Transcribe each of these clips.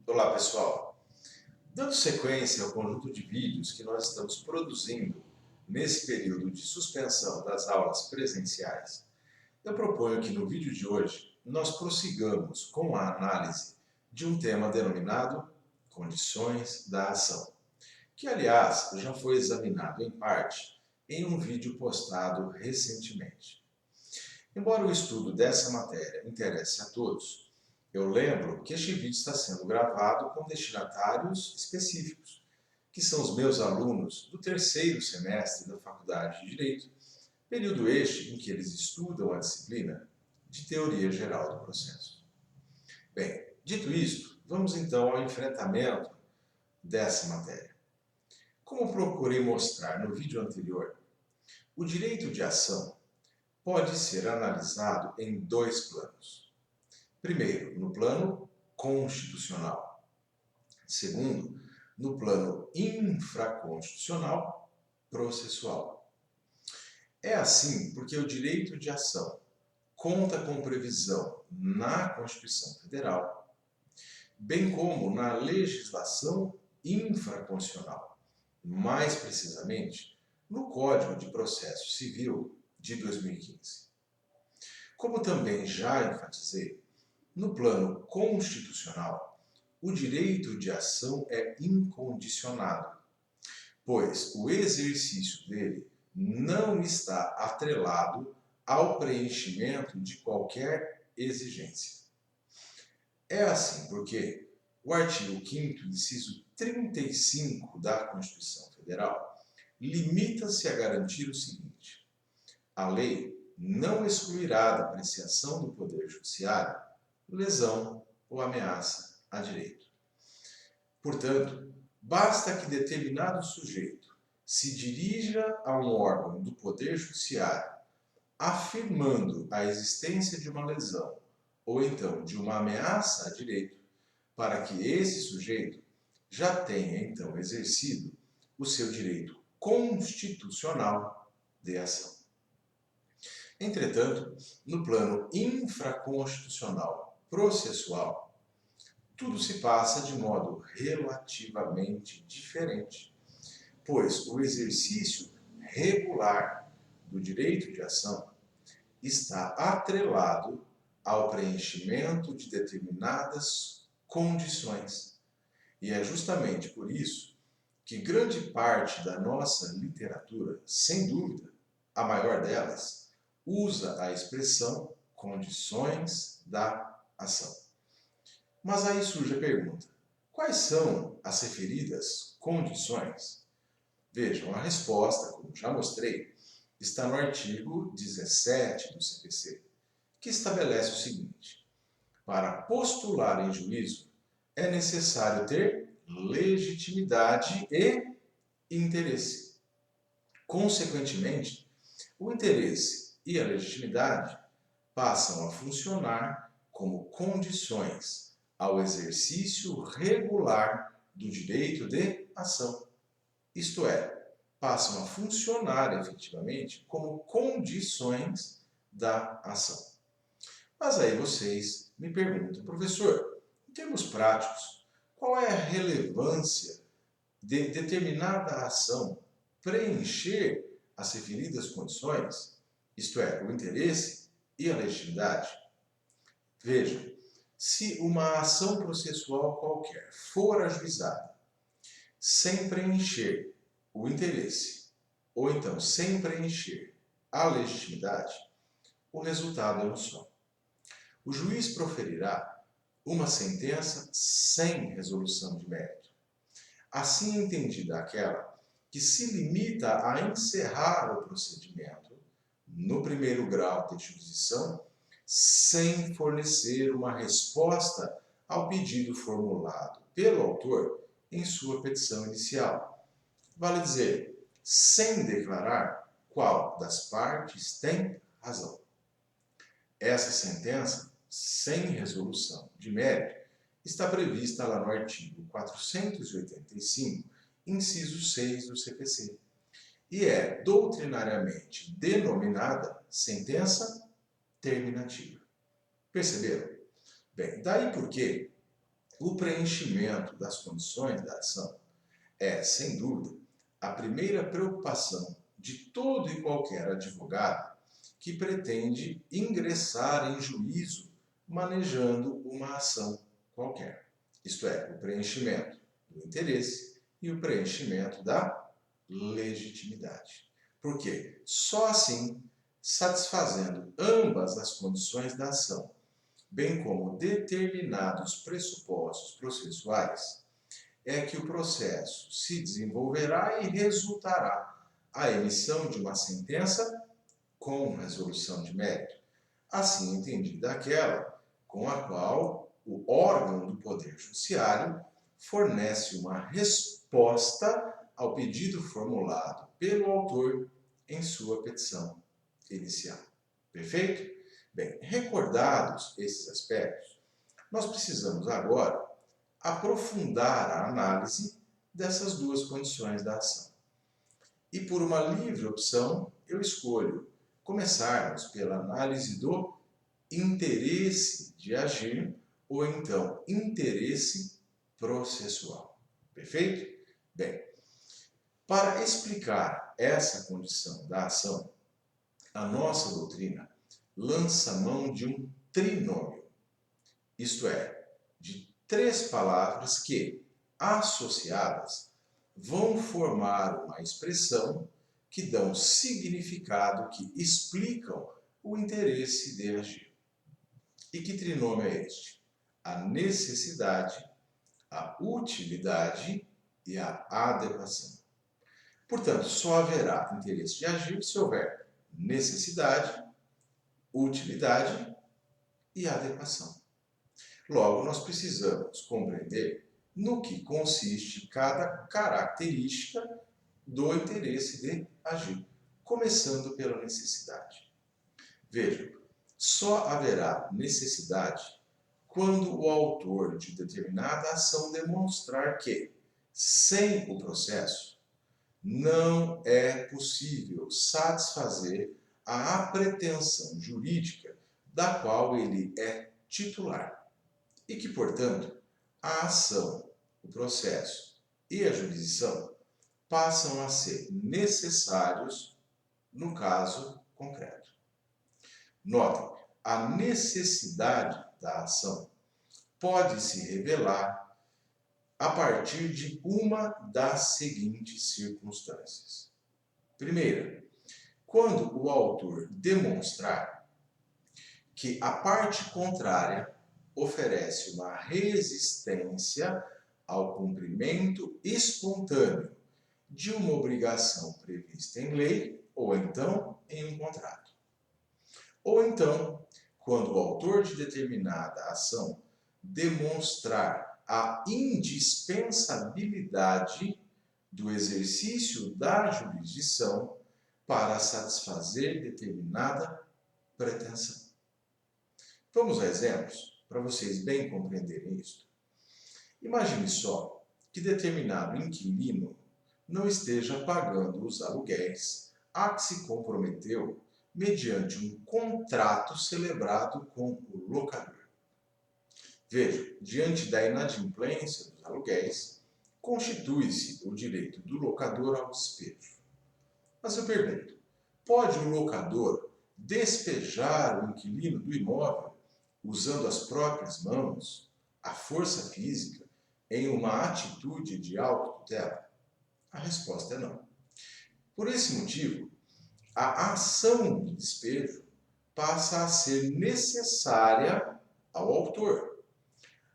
Olá pessoal, dando sequência ao conjunto de vídeos que nós estamos produzindo nesse período de suspensão das aulas presenciais, eu proponho que no vídeo de hoje nós prossigamos com a análise de um tema denominado condições da ação, que aliás já foi examinado em parte em um vídeo postado recentemente. Embora o estudo dessa matéria interesse a todos, eu lembro que este vídeo está sendo gravado com destinatários específicos, que são os meus alunos do terceiro semestre da Faculdade de Direito, período este em que eles estudam a disciplina de Teoria Geral do Processo. Bem, dito isto, vamos então ao enfrentamento dessa matéria. Como procurei mostrar no vídeo anterior, o direito de ação pode ser analisado em dois planos. Primeiro, no plano constitucional. Segundo, no plano infraconstitucional processual. É assim porque o direito de ação conta com previsão na Constituição Federal, bem como na legislação infraconstitucional, mais precisamente no Código de Processo Civil de 2015. Como também já enfatizei, no plano constitucional, o direito de ação é incondicionado, pois o exercício dele não está atrelado ao preenchimento de qualquer exigência. É assim porque o artigo 5º, inciso 35 da Constituição Federal, limita-se a garantir o seguinte: a lei não excluirá da apreciação do Poder Judiciário lesão ou ameaça a direito. Portanto, basta que determinado sujeito se dirija a um órgão do Poder Judiciário afirmando a existência de uma lesão ou então de uma ameaça a direito, para que esse sujeito já tenha então exercido o seu direito constitucional de ação. Entretanto, no plano infraconstitucional processual, tudo se passa de modo relativamente diferente, pois o exercício regular do direito de ação está atrelado ao preenchimento de determinadas condições. E é justamente por isso que grande parte da nossa literatura, sem dúvida, a maior delas, usa a expressão condições da ação. Mas aí surge a pergunta: quais são as referidas condições? Vejam, a resposta, como já mostrei, está no artigo 17 do CPC, que estabelece o seguinte: para postular em juízo é necessário ter legitimidade e interesse. Consequentemente, o interesse e a legitimidade passam a funcionar como condições ao exercício regular do direito de ação. Isto é, passam a funcionar efetivamente como condições da ação. Mas aí vocês me perguntam: professor, em termos práticos, qual é a relevância de determinada ação preencher as referidas condições, isto é, o interesse e a legitimidade? Vejam, se uma ação processual qualquer for ajuizada sem preencher o interesse, ou então sem preencher a legitimidade, o resultado é um só. O juiz proferirá uma sentença sem resolução de mérito. Assim entendida aquela que se limita a encerrar o procedimento no primeiro grau de jurisdição sem fornecer uma resposta ao pedido formulado pelo autor em sua petição inicial. Vale dizer, sem declarar qual das partes tem razão. Essa sentença, sem resolução de mérito, está prevista lá no artigo 485, inciso 6 do CPC, e é doutrinariamente denominada sentença terminativa. Perceberam? Bem, daí porque O preenchimento das condições da ação é, sem dúvida, a primeira preocupação de todo e qualquer advogado que pretende ingressar em juízo manejando uma ação qualquer. Isto é, o preenchimento do interesse e o preenchimento da legitimidade. Por quê? Só assim, satisfazendo ambas as condições da ação, bem como determinados pressupostos processuais, é que o processo se desenvolverá e resultará a emissão de uma sentença com resolução de mérito, assim entendida aquela com a qual o órgão do Poder Judiciário fornece uma resposta ao pedido formulado pelo autor em sua petição inicial. Perfeito? Bem, recordados esses aspectos, nós precisamos agora aprofundar a análise dessas duas condições da ação. E por uma livre opção, eu escolho começarmos pela análise do interesse de agir ou então interesse processual. Perfeito? Bem, para explicar essa condição da ação, a nossa doutrina lança mão de um trinômio, isto é, de três palavras que, associadas, vão formar uma expressão que dão significado, que explicam o interesse de agir. E que trinômio é este? A necessidade, a utilidade e a adequação. Portanto, só haverá interesse de agir se houver necessidade, utilidade e adequação. Logo, nós precisamos compreender no que consiste cada característica do interesse de agir, começando pela necessidade. Vejam, só haverá necessidade quando o autor de determinada ação demonstrar que, sem o processo, não é possível satisfazer a pretensão jurídica da qual ele é titular e que, portanto, a ação, o processo e a jurisdição passam a ser necessários no caso concreto. Notem, a necessidade da ação pode se revelar a partir de uma das seguintes circunstâncias. Primeira, quando o autor demonstrar que a parte contrária oferece uma resistência ao cumprimento espontâneo de uma obrigação prevista em lei ou então em um contrato. Ou então, quando o autor de determinada ação demonstrar a indispensabilidade do exercício da jurisdição para satisfazer determinada pretensão. Vamos a exemplos para vocês bem compreenderem isso. Imagine só que determinado inquilino não esteja pagando os aluguéis a que se comprometeu mediante um contrato celebrado com o locador. Veja, diante da inadimplência dos aluguéis, constitui-se o direito do locador ao despejo. Mas eu pergunto, pode o locador despejar o inquilino do imóvel usando as próprias mãos, a força física, em uma atitude de autotutela? A resposta é não. Por esse motivo, a ação de despejo passa a ser necessária ao autor.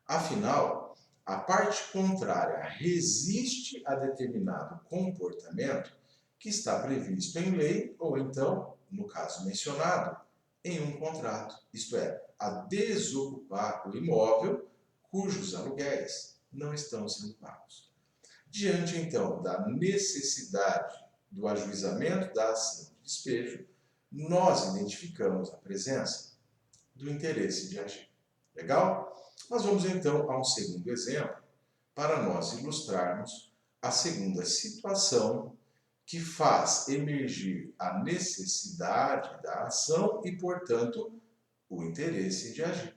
Afinal, a parte contrária resiste a determinado comportamento que está previsto em lei ou então, no caso mencionado, em um contrato, isto é, a desocupar o imóvel cujos aluguéis não estão sendo pagos. Diante, então, da necessidade do ajuizamento da ação de despejo, nós identificamos a presença do interesse de agir. Legal? Mas vamos então a um segundo exemplo para nós ilustrarmos a segunda situação que faz emergir a necessidade da ação e, portanto, o interesse de agir.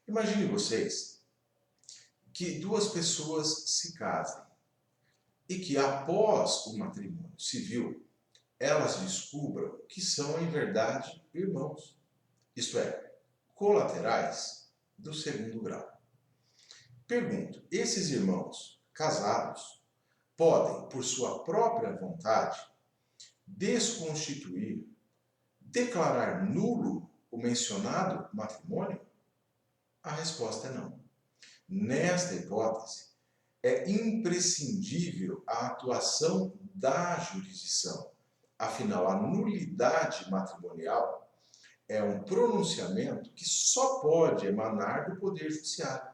Imagine vocês que duas pessoas se casem e que após o matrimônio civil elas descubram que são em verdade irmãos, isto é, colaterais do segundo grau. Pergunto, esses irmãos casados podem, por sua própria vontade, desconstituir, declarar nulo o mencionado matrimônio? A resposta é não. Nesta hipótese, é imprescindível a atuação da jurisdição. Afinal, a nulidade matrimonial é um pronunciamento que só pode emanar do Poder Judiciário,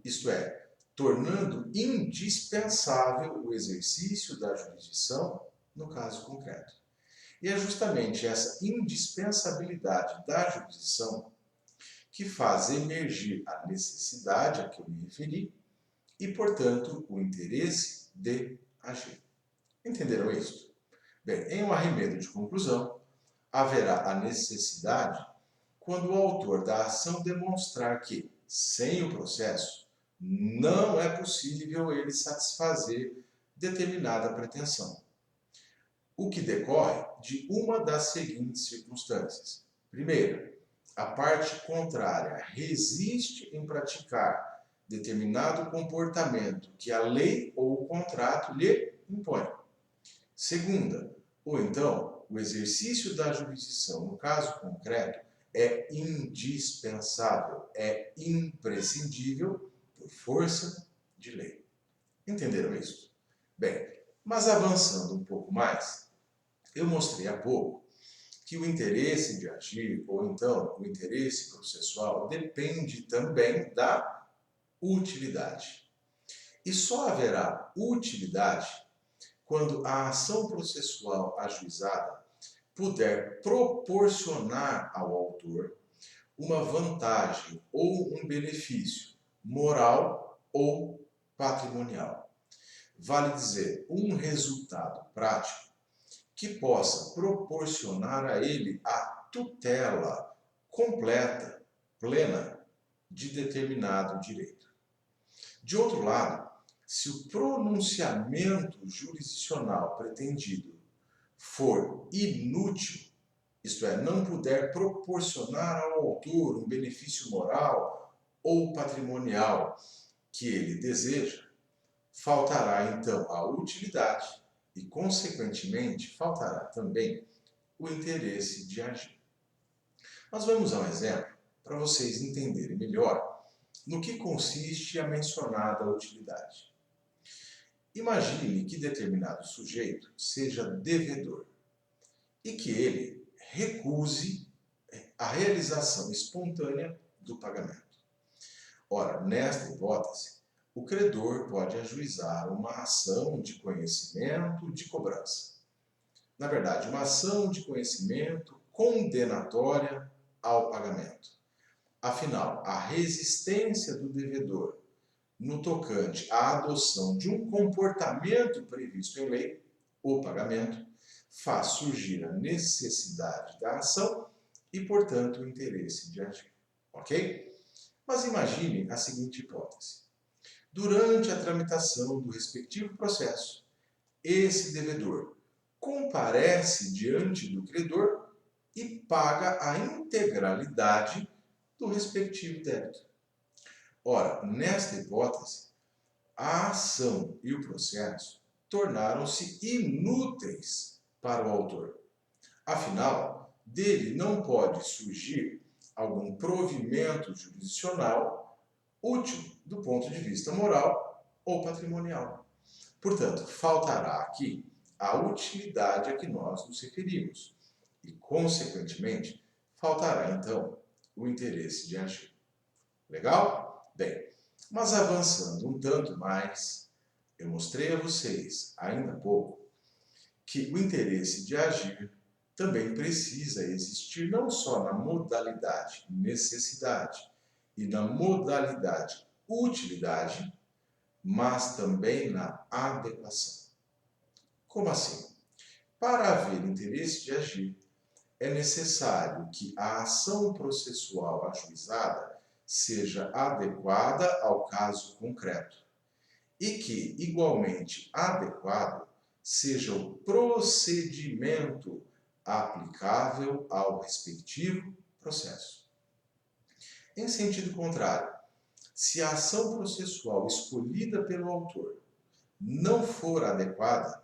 isto é, tornando indispensável o exercício da jurisdição no caso concreto. E é justamente essa indispensabilidade da jurisdição que faz emergir a necessidade a que eu me referi e, portanto, o interesse de agir. Entenderam isso? Bem, em um arremedo de conclusão, haverá a necessidade quando o autor da ação demonstrar que, sem o processo, não é possível ele satisfazer determinada pretensão, o que decorre de uma das seguintes circunstâncias. Primeiro, a parte contrária resiste em praticar determinado comportamento que a lei ou o contrato lhe impõe. Segunda, ou então, o exercício da jurisdição, no caso concreto, é indispensável, é imprescindível por força de lei. Entenderam isso? Bem, mas avançando um pouco mais, eu mostrei há pouco que o interesse de agir, ou então o interesse processual, depende também da utilidade. E só haverá utilidade quando a ação processual ajuizada puder proporcionar ao autor uma vantagem ou um benefício moral ou patrimonial. Vale dizer, um resultado prático que possa proporcionar a ele a tutela completa, plena, de determinado direito. De outro lado, se o pronunciamento jurisdicional pretendido for inútil, isto é, não puder proporcionar ao autor um benefício moral ou patrimonial que ele deseja, faltará então a utilidade e, consequentemente, faltará também o interesse de agir. Nós vamos a um exemplo para vocês entenderem melhor no que consiste a mencionada utilidade. Imagine que determinado sujeito seja devedor e que ele recuse a realização espontânea do pagamento. Ora, nesta hipótese, o credor pode ajuizar uma ação de conhecimento de cobrança. Na verdade, uma ação de conhecimento condenatória ao pagamento. Afinal, a resistência do devedor no tocante à adoção de um comportamento previsto em lei, o pagamento, faz surgir a necessidade da ação e, portanto, o interesse de agir. Ok? Mas imagine a seguinte hipótese. Durante a tramitação do respectivo processo, esse devedor comparece diante do credor e paga a integralidade do respectivo débito. Ora, nesta hipótese, a ação e o processo tornaram-se inúteis para o autor. Afinal, dele não pode surgir algum provimento jurisdicional útil do ponto de vista moral ou patrimonial. Portanto, faltará aqui a utilidade a que nós nos referimos e, consequentemente, faltará então o interesse de agir. Legal? Bem, mas avançando um tanto mais, eu mostrei a vocês, ainda há pouco, que o interesse de agir também precisa existir não só na modalidade necessidade e na modalidade utilidade, mas também na adequação. Como assim? Para haver interesse de agir, é necessário que a ação processual ajuizada seja adequada ao caso concreto e que, igualmente adequado, seja o procedimento aplicável ao respectivo processo. Em sentido contrário, se a ação processual escolhida pelo autor não for adequada,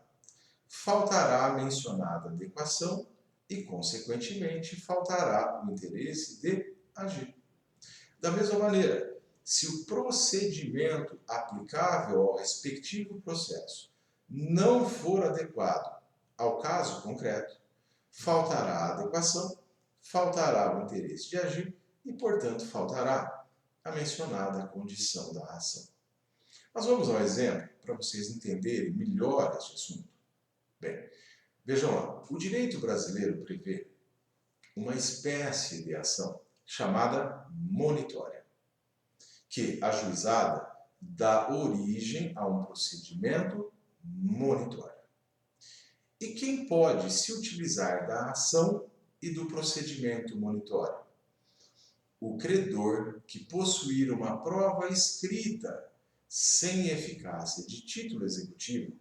faltará a mencionada adequação e, consequentemente, faltará o interesse de agir. Da mesma maneira, se o procedimento aplicável ao respectivo processo não for adequado ao caso concreto, faltará a adequação, faltará o interesse de agir e, portanto, faltará a mencionada condição da ação. Mas vamos ao exemplo para vocês entenderem melhor este assunto. Bem, vejam lá, o direito brasileiro prevê uma espécie de ação chamada monitória, que, ajuizada, dá origem a um procedimento monitório. E quem pode se utilizar da ação e do procedimento monitório? O credor que possuir uma prova escrita sem eficácia de título executivo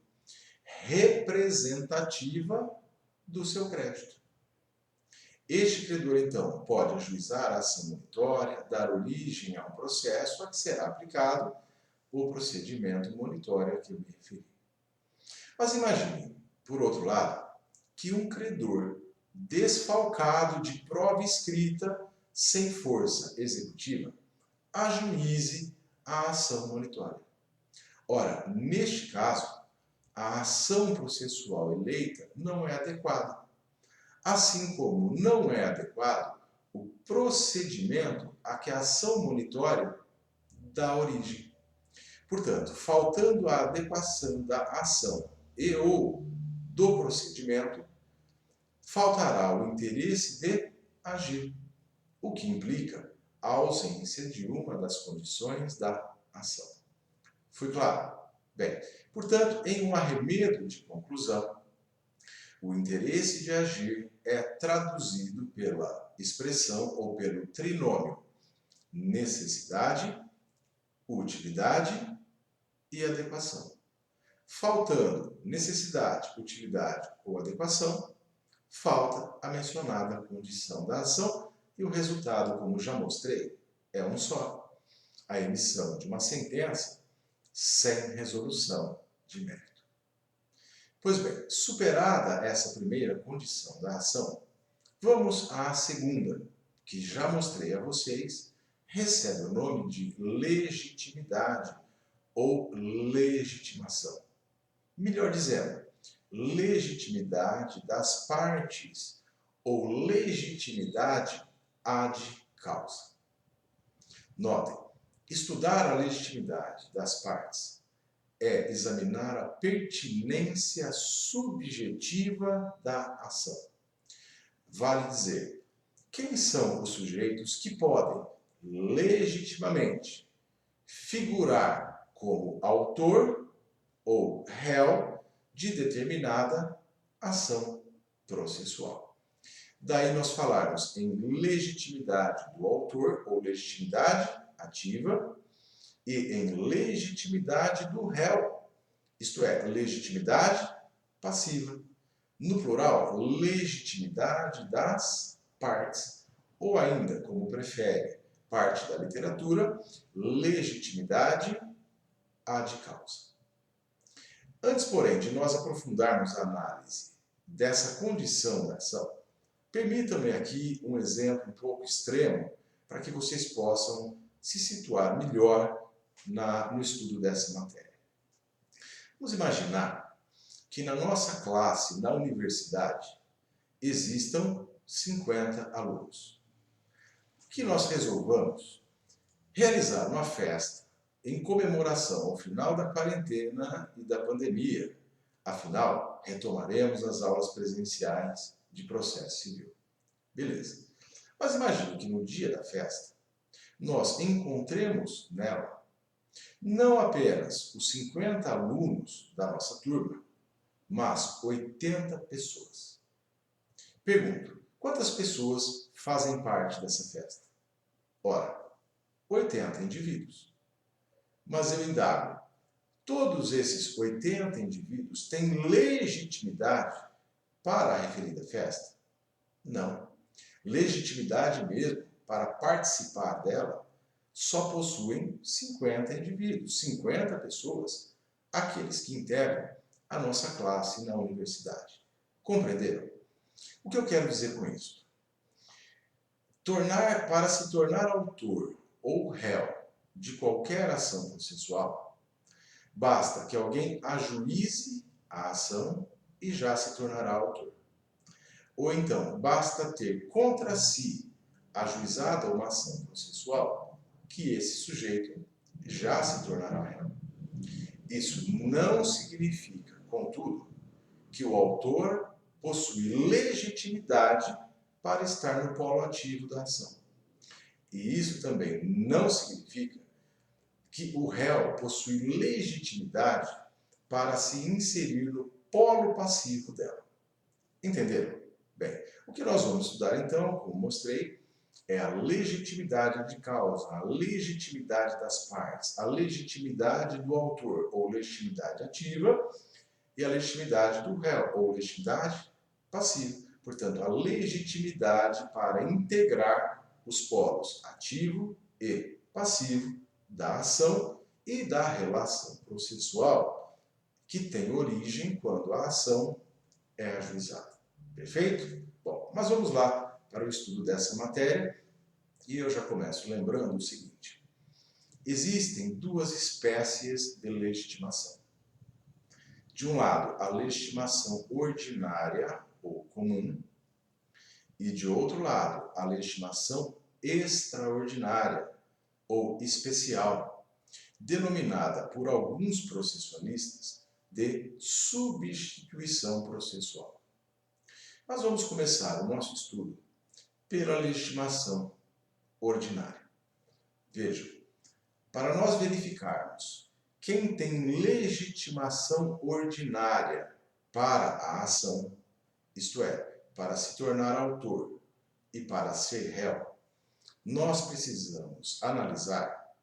representativa do seu crédito. Este credor, então, pode ajuizar a ação monitória, dar origem a um processo a que será aplicado o procedimento monitório a que eu me referi. Mas imagine, por outro lado, que um credor desfalcado de prova escrita sem força executiva ajuize a ação monitória. Ora, neste caso, a ação processual eleita não é adequada, assim como não é adequado o procedimento a que a ação monitória dá origem. Portanto, faltando a adequação da ação e ou do procedimento, faltará o interesse de agir, o que implica a ausência de uma das condições da ação. Foi claro? Bem, portanto, em um arremedo de conclusão, o interesse de agir é traduzido pela expressão ou pelo trinômio necessidade, utilidade e adequação. Faltando necessidade, utilidade ou adequação, falta a mencionada condição da ação e o resultado, como já mostrei, é um só: a emissão de uma sentença sem resolução de mérito. Pois bem, superada essa primeira condição da ação, vamos à segunda, que já mostrei a vocês, recebe o nome de legitimidade ou legitimação. Melhor dizendo, legitimidade das partes ou legitimidade ad causa. Notem, estudar a legitimidade das partes é examinar a pertinência subjetiva da ação. Vale dizer, quem são os sujeitos que podem legitimamente figurar como autor ou réu de determinada ação processual. Daí nós falarmos em legitimidade do autor ou legitimidade ativa e em legitimidade do réu, isto é, legitimidade passiva. No plural, legitimidade das partes, ou ainda, como prefere parte da literatura, legitimidade ad causa. Antes, porém, de nós aprofundarmos a análise dessa condição da ação, permitam-me aqui um exemplo um pouco extremo para que vocês possam se situar melhor no estudo dessa matéria. Vamos imaginar que na nossa classe, na universidade, existam 50 alunos. Que nós resolvamos realizar uma festa em comemoração ao final da quarentena e da pandemia. Afinal, retomaremos as aulas presenciais de processo civil. Beleza. Mas imagine que no dia da festa, nós encontremos nela não apenas os 50 alunos da nossa turma, mas 80 pessoas. Pergunto, quantas pessoas fazem parte dessa festa? Ora, 80 indivíduos. Mas eu indago, todos esses 80 indivíduos têm legitimidade para a referida festa? Não. Legitimidade mesmo para participar dela só possuem 50 indivíduos, 50 pessoas, aqueles que integram a nossa classe na universidade. Compreenderam? O que eu quero dizer com isso? Para se tornar autor ou réu de qualquer ação processual, basta que alguém ajuize a ação e já se tornará autor. Ou então, basta ter contra si ajuizada uma ação processual, que esse sujeito já se tornará réu. Isso não significa, contudo, que o autor possui legitimidade para estar no polo ativo da ação. E isso também não significa que o réu possui legitimidade para se inserir no polo passivo dela. Entenderam? Bem, o que nós vamos estudar então, como mostrei, é a legitimidade de causa, a legitimidade das partes, a legitimidade do autor, ou legitimidade ativa, e a legitimidade do réu, ou legitimidade passiva. Portanto, a legitimidade para integrar os polos ativo e passivo da ação e da relação processual, que tem origem quando a ação é ajuizada. Perfeito? Bom, mas vamos lá para o estudo dessa matéria e eu já começo lembrando o seguinte. Existem duas espécies de legitimação. De um lado, a legitimação ordinária ou comum e de outro lado, a legitimação extraordinária ou especial, denominada por alguns processualistas de substituição processual. Mas vamos começar o nosso estudo pela legitimação ordinária. Vejam, para nós verificarmos quem tem legitimação ordinária para a ação, isto é, para se tornar autor e para ser réu, nós precisamos analisar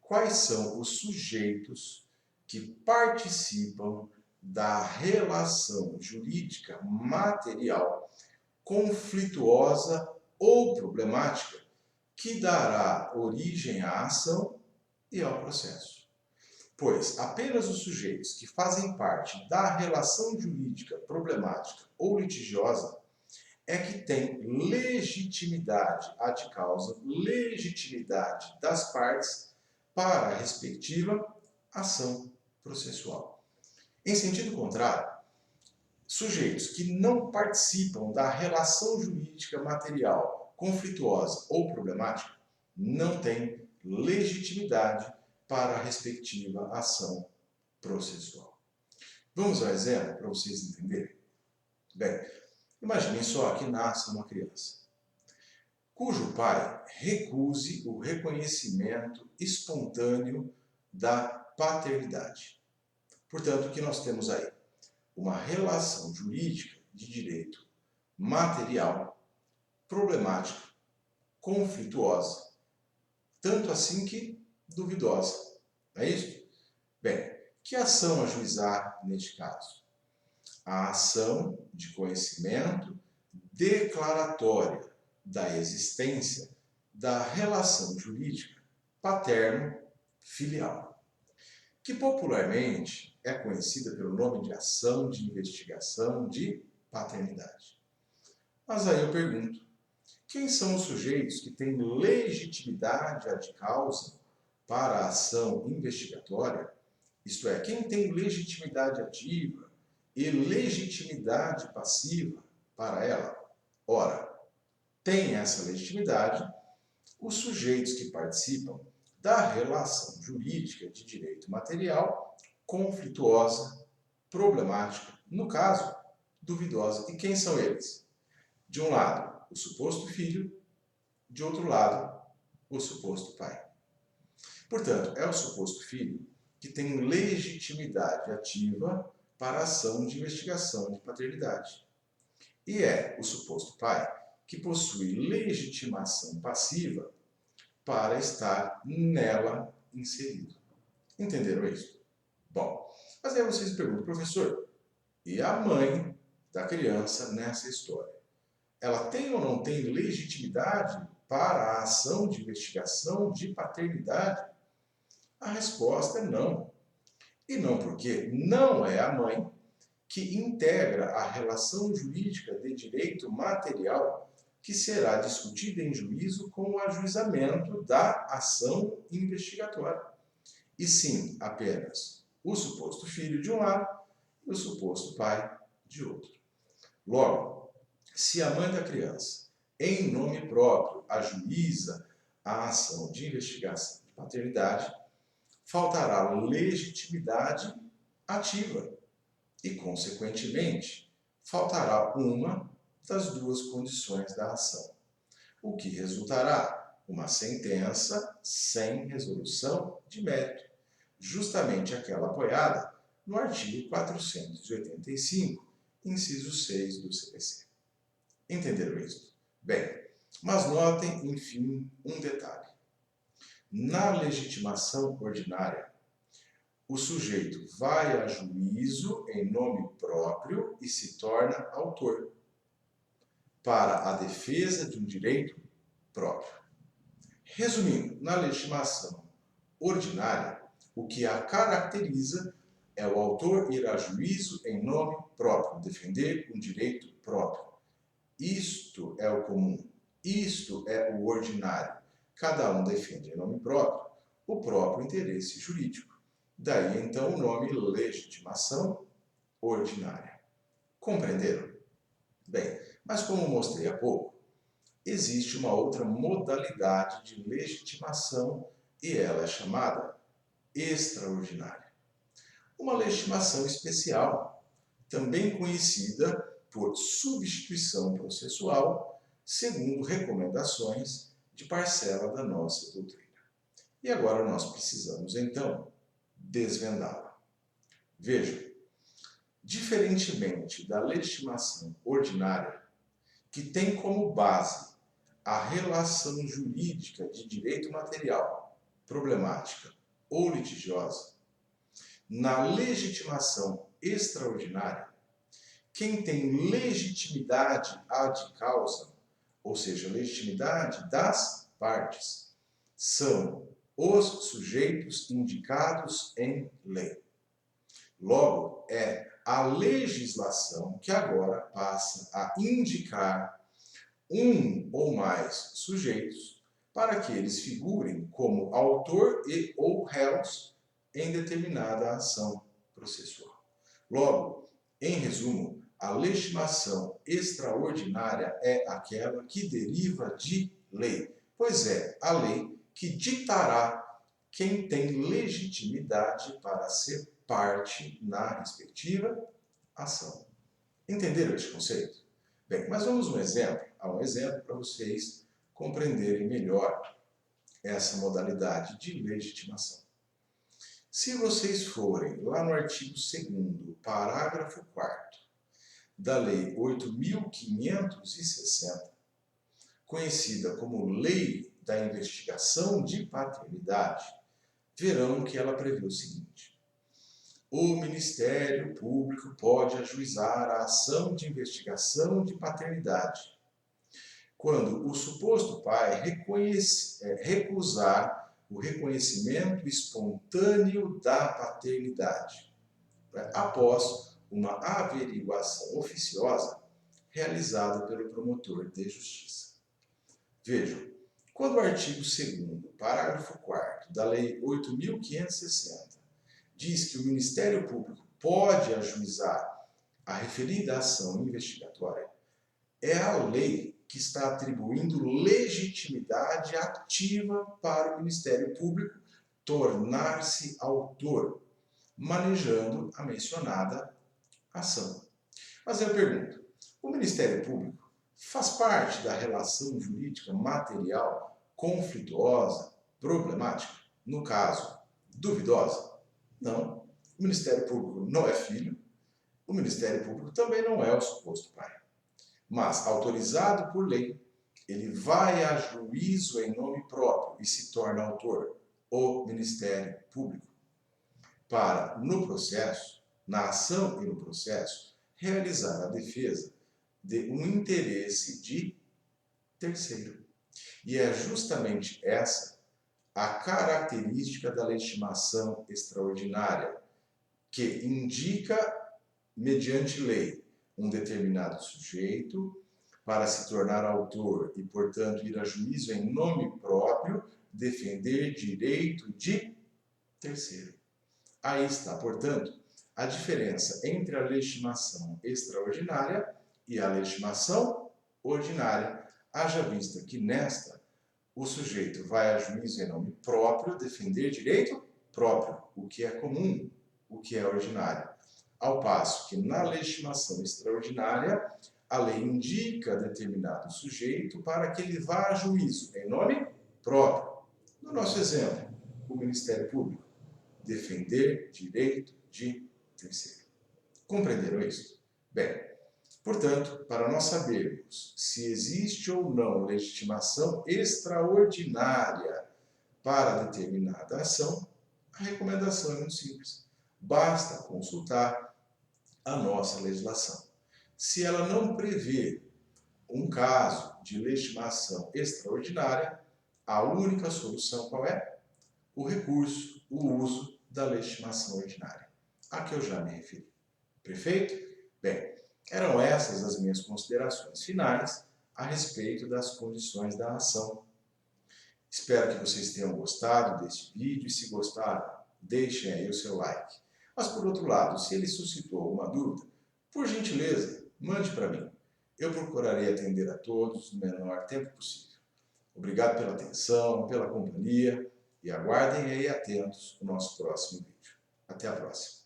quais são os sujeitos que participam da relação jurídica material conflituosa ou problemática que dará origem à ação e ao processo. Pois apenas os sujeitos que fazem parte da relação jurídica problemática ou litigiosa é que têm legitimidade ad causa, legitimidade das partes para a respectiva ação processual. Em sentido contrário, sujeitos que não participam da relação jurídica material conflituosa ou problemática não têm legitimidade para a respectiva ação processual. Vamos ao exemplo para vocês entenderem? Bem, imaginem só que nasce uma criança, cujo pai recuse o reconhecimento espontâneo da paternidade. Portanto, o que nós temos aí? Uma relação jurídica de direito material, problemática, conflituosa, tanto assim que duvidosa. Não é isso? Bem, que ação ajuizar neste caso? A ação de conhecimento declaratória da existência da relação jurídica paterno-filial, que popularmente é conhecida pelo nome de ação de investigação de paternidade. Mas aí eu pergunto, quem são os sujeitos que têm legitimidade ad causa para a ação investigatória? Isto é, quem tem legitimidade ativa e legitimidade passiva para ela? Ora, tem essa legitimidade os sujeitos que participam da relação jurídica de direito material conflituosa, problemática, no caso, duvidosa. E quem são eles? De um lado, o suposto filho, de outro lado, o suposto pai. Portanto, é o suposto filho que tem legitimidade ativa para a ação de investigação de paternidade. E é o suposto pai que possui legitimação passiva para estar nela inserido. Entenderam isso? Bom, mas aí vocês me perguntam, professor, e a mãe da criança nessa história? Ela tem ou não tem legitimidade para a ação de investigação de paternidade? A resposta é não. E não porque não é a mãe que integra a relação jurídica de direito material que será discutida em juízo com o ajuizamento da ação investigatória. E sim, apenas o suposto filho de um lado e o suposto pai de outro. Logo, se a mãe da criança, em nome próprio, ajuiza a ação de investigação de paternidade, faltará legitimidade ativa e, consequentemente, faltará uma das duas condições da ação, o que resultará uma sentença sem resolução de mérito, justamente aquela apoiada no artigo 485, inciso 6 do CPC. Entenderam isso? Bem, mas notem, enfim, um detalhe. Na legitimação ordinária, o sujeito vai a juízo em nome próprio e se torna autor, para a defesa de um direito próprio. Resumindo, na legitimação ordinária, o que a caracteriza é o autor ir a juízo em nome próprio, defender um direito próprio. Isto é o comum, isto é o ordinário. Cada um defende em nome próprio o próprio interesse jurídico. Daí então o nome legitimação ordinária. Compreenderam? Bem, mas como mostrei há pouco, existe uma outra modalidade de legitimação e ela é chamada extraordinária. Uma legitimação especial, também conhecida por substituição processual, segundo recomendações de parcela da nossa doutrina. E agora nós precisamos, então, desvendá-la. Vejam, diferentemente da legitimação ordinária, que tem como base a relação jurídica de direito material, problemática ou litigiosa, na legitimação extraordinária, quem tem legitimidade ad causa, ou seja, legitimidade das partes, são os sujeitos indicados em lei. Logo, é a legislação que agora passa a indicar um ou mais sujeitos para que eles figurem como autor e ou réus em determinada ação processual. Logo, em resumo, a legitimação extraordinária é aquela que deriva de lei, pois é a lei que ditará quem tem legitimidade para ser parte na respectiva ação. Entenderam este conceito? Bem, mas vamos a um exemplo para vocês compreenderem melhor essa modalidade de legitimação. Se vocês forem lá no artigo 2º, parágrafo 4º, da Lei 8.560, conhecida como Lei da Investigação de Paternidade, verão que ela prevê o seguinte: o Ministério Público pode ajuizar a ação de investigação de paternidade quando o suposto pai recusar o reconhecimento espontâneo da paternidade, após uma averiguação oficiosa realizada pelo promotor de justiça. Vejam, quando o artigo 2º, parágrafo 4º da Lei 8.560 diz que o Ministério Público pode ajuizar a referida ação investigatória, é a lei que está atribuindo legitimidade ativa para o Ministério Público tornar-se autor, manejando a mencionada ação. Mas eu pergunto, o Ministério Público faz parte da relação jurídica material conflituosa, problemática, no caso, duvidosa? Não. O Ministério Público não é filho, o Ministério Público também não é o suposto pai. Mas, autorizado por lei, ele vai a juízo em nome próprio e se torna autor, o Ministério Público, para, no processo, na ação e no processo, realizar a defesa de um interesse de terceiro. E é justamente essa a característica da legitimação extraordinária, que indica, mediante lei, um determinado sujeito para se tornar autor e, portanto, ir a juízo em nome próprio, defender direito de terceiro. Aí está, portanto, a diferença entre a legitimação extraordinária e a legitimação ordinária, haja vista que nesta o sujeito vai a juízo em nome próprio defender direito próprio, o que é comum, o que é ordinário. Ao passo que na legitimação extraordinária, a lei indica determinado sujeito para que ele vá a juízo em nome próprio. No nosso exemplo, o Ministério Público, defender direito de terceiro. Compreenderam isso? Bem, portanto, para nós sabermos se existe ou não legitimação extraordinária para determinada ação, a recomendação é muito simples. Basta consultar a nossa legislação. Se ela não prevê um caso de legitimação extraordinária, a única solução qual é? O recurso, o uso da legitimação ordinária, a que eu já me referi. Perfeito? Bem, eram essas as minhas considerações finais a respeito das condições da ação. Espero que vocês tenham gostado deste vídeo e, se gostaram, deixem aí o seu like. Mas, por outro lado, se ele suscitou alguma dúvida, por gentileza, mande para mim. Eu procurarei atender a todos no menor tempo possível. Obrigado pela atenção, pela companhia e aguardem aí atentos o nosso próximo vídeo. Até a próxima.